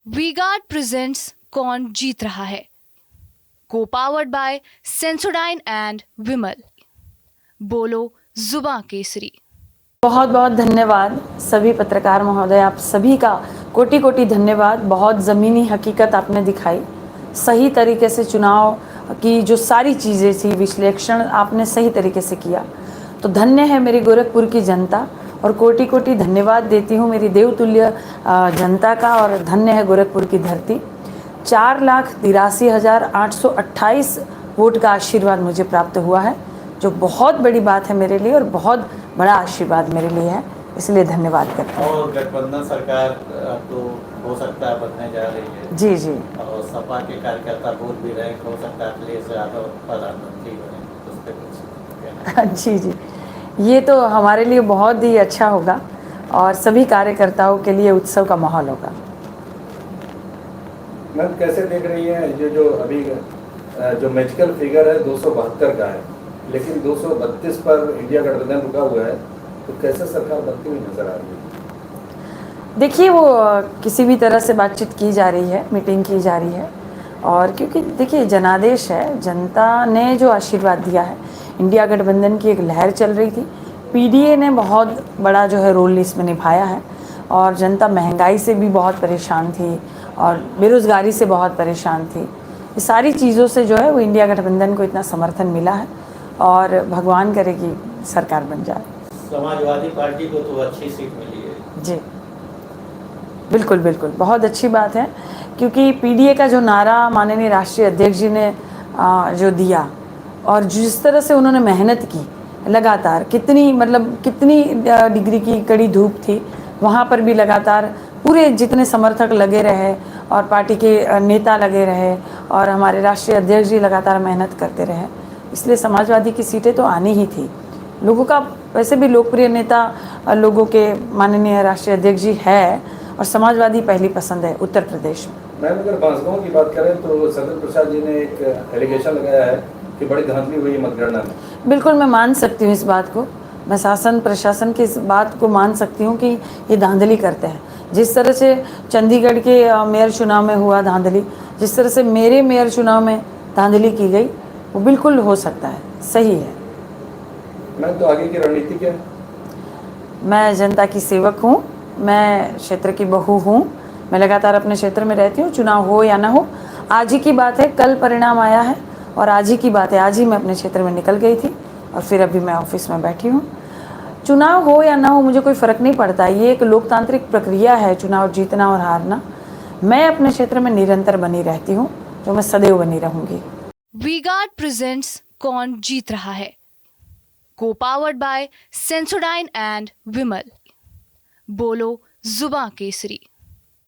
We guard presents कौन जीत रहा है, को पावर्ड बाय सेंसोडाइन एंड विमल। बोलो जुबां केसरी। बहुत बहुत धन्यवाद सभी पत्रकार महोदय, आप सभी का कोटि कोटि धन्यवाद। बहुत ज़मीनी हकीकत आपने दिखाई, सही तरीके से चुनाव की जो सारी चीज़ें थी विश्लेषण आपने सही तरीके से किया। तो धन्य है मेरी गोरखपुर की जनता और कोटि कोटि धन्यवाद देती हूँ मेरी देवतुल्य जनता का। और धन्य है गोरखपुर की धरती। 4,83,828 वोट का आशीर्वाद मुझे प्राप्त हुआ है, जो बहुत बड़ी बात है मेरे लिए और बहुत बड़ा आशीर्वाद मेरे लिए है, इसलिए धन्यवाद करता हूँ। और गठबंधन सरकार तो हो सकता है बनने जा रही है। जी जी। और सपा के कार्यकर्ता बोल भी रहे हो सकता है अखिलेश यादव प्रधानमंत्री बने, उस पर कुछ कहना? जी जी, ये तो हमारे लिए बहुत ही अच्छा होगा और सभी कार्यकर्ताओं के लिए उत्सव का माहौल होगा। मैम कैसे देख रही हैं ये जो अभी जो मैजिकल फिगर है 272 का है, लेकिन 232 पर इंडिया गठबंधन रुका हुआ है, तो कैसे सरकार बनती हुई नजर आ रही है? देखिए, वो किसी भी तरह से बातचीत की जा रही है, मीटिंग की जा रही है। और क्योंकि देखिए जनादेश है, जनता ने जो आशीर्वाद दिया है, इंडिया गठबंधन की एक लहर चल रही थी, पीडीए ने बहुत बड़ा जो है रोल इसमें निभाया है। और जनता महंगाई से भी बहुत परेशान थी और बेरोज़गारी से बहुत परेशान थी। ये सारी चीज़ों से जो है वो इंडिया गठबंधन को इतना समर्थन मिला है और भगवान करे कि सरकार बन जाए। समाजवादी पार्टी को तो अच्छी सीट मिली है। जी बिल्कुल बिल्कुल, बहुत अच्छी बात है, क्योंकि पीडीए का जो नारा माननीय राष्ट्रीय अध्यक्ष जी ने जो दिया और जिस तरह से उन्होंने मेहनत की लगातार, कितनी डिग्री की कड़ी धूप थी, वहाँ पर भी लगातार पूरे जितने समर्थक लगे रहे और पार्टी के नेता लगे रहे और हमारे राष्ट्रीय अध्यक्ष जी लगातार मेहनत करते रहे, इसलिए समाजवादी की सीटें तो आनी ही थी। लोगों का वैसे भी लोकप्रिय नेता लोगों के माननीय राष्ट्रीय अध्यक्ष जी है और समाजवादी पहली पसंद है उत्तर प्रदेश में। मैम अगर बांसगांव की बात करें तो सदन प्रसाद जी ने एक एलिगेशन लगाया है कि बड़ी धांधली हुई मतगणना में। बिल्कुल, मैं मान सकती हूँ इस बात को, मैं शासन प्रशासन की इस बात को मान सकती हूँ कि ये धांधली करते हैं। जिस तरह से चंडीगढ़ के मेयर चुनाव में हुआ धांधली, जिस तरह से मेरे मेयर चुनाव में धांधली की गई, वो बिल्कुल हो सकता है, सही है। मैम तो आगे की रणनीति क्या है? मैं जनता की सेवक हूँ, मैं क्षेत्र की बहू हूँ, मैं लगातार अपने क्षेत्र में रहती हूँ, चुनाव हो या ना हो। आज ही की बात है, कल परिणाम आया है और आज ही की बात है, आज ही मैं अपने क्षेत्र में निकल गई थी और फिर अभी मैं ऑफिस में बैठी हूँ। चुनाव हो या ना हो मुझे कोई फ़र्क नहीं पड़ता, ये एक लोकतांत्रिक प्रक्रिया है, चुनाव जीतना और हारना। मैं अपने क्षेत्र में निरंतर बनी रहती हूँ, जो मैं सदैव बनी रहूँगी। वी गार्ड प्रेजेंट्स कौन जीत रहा है, को पावर्ड बाय सेंसोडाइन एंड विमल। बोलो जुबां केसरी।